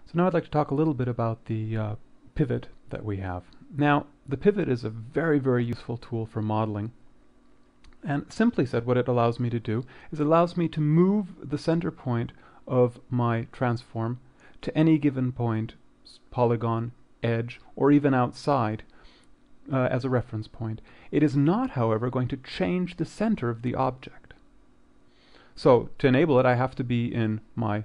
So now I'd like to talk a little bit about the pivot that we have. Now, the pivot is a very useful tool for modeling. And simply said, what it allows me to do is it allows me to move the center point of my transform to any given point, polygon, edge, or even outside as a reference point. It is not, however, going to change the center of the object. So to enable it, I have to be in my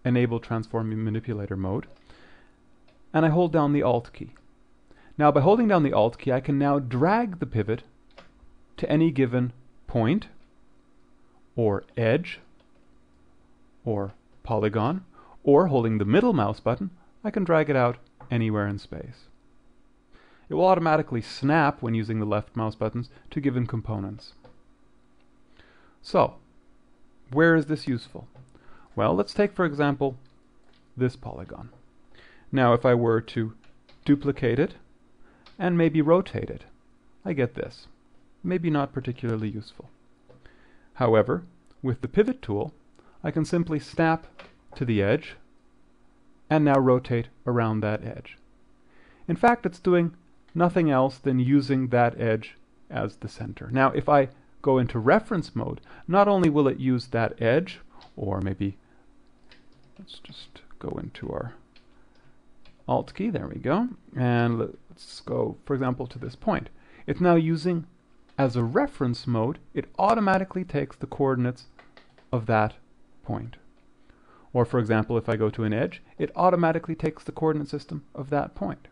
Enable Transform Manipulator mode, and I hold down the Alt key. Now by holding down the Alt key, I can now drag the pivot to any given point, or edge, or polygon, or holding the middle mouse button, I can drag it out anywhere in space. It will automatically snap when using the left mouse buttons to given components. So, where is this useful? Well, let's take, for example, this polygon. Now, if I were to duplicate it and maybe rotate it, I get this. Maybe not particularly useful. However, with the pivot tool, I can simply snap to the edge and now rotate around that edge. In fact, it's doing nothing else than using that edge as the center. Now, if I go into reference mode, not only will it use that edge, or maybe let's just go into our Alt key, there we go, and let's go, for example, to this point. It's now using, as a reference mode, it automatically takes the coordinates of that point. Or, for example, if I go to an edge, it automatically takes the coordinate system of that point.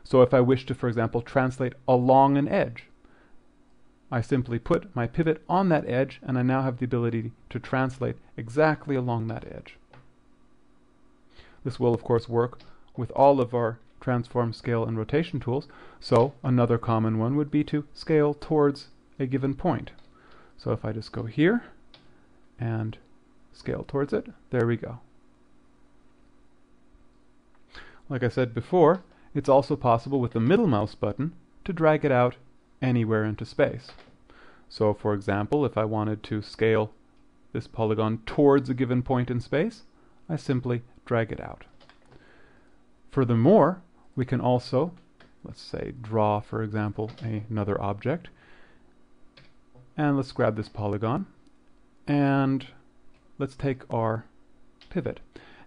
So if I wish to, for example, translate along an edge, I simply put my pivot on that edge, and I now have the ability to translate exactly along that edge. This will, of course, work with all of our transform, scale, and rotation tools. So another common one would be to scale towards a given point. So if I just go here and scale towards it, there we go. Like I said before, it's also possible with the middle mouse button to drag it out anywhere into space. So for example, if I wanted to scale this polygon towards a given point in space, I simply drag it out. Furthermore, we can also, let's say, draw, for example, another object. And let's grab this polygon, and let's take our pivot.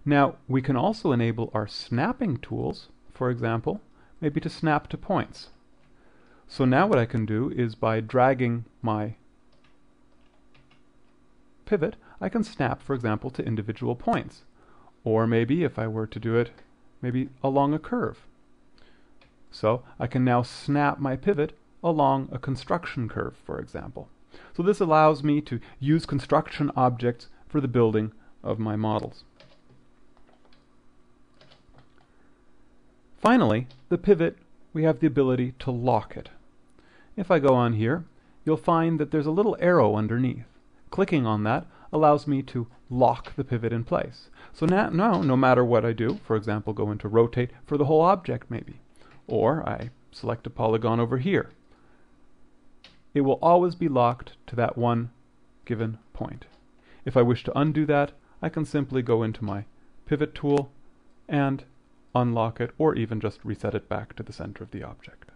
Now, we can also enable our snapping tools, for example, maybe to snap to points. So now what I can do is, by dragging my pivot, I can snap, for example, to individual points. Or maybe, if I were to do it, maybe along a curve. So I can now snap my pivot along a construction curve, for example. So this allows me to use construction objects for the building of my models. Finally, the pivot, we have the ability to lock it. If I go on here, you'll find that there's a little arrow underneath. Clicking on that allows me to lock the pivot in place. So now, no matter what I do, for example, go into rotate for the whole object maybe, or I select a polygon over here, it will always be locked to that one given point. If I wish to undo that, I can simply go into my pivot tool and unlock it, or even just reset it back to the center of the object.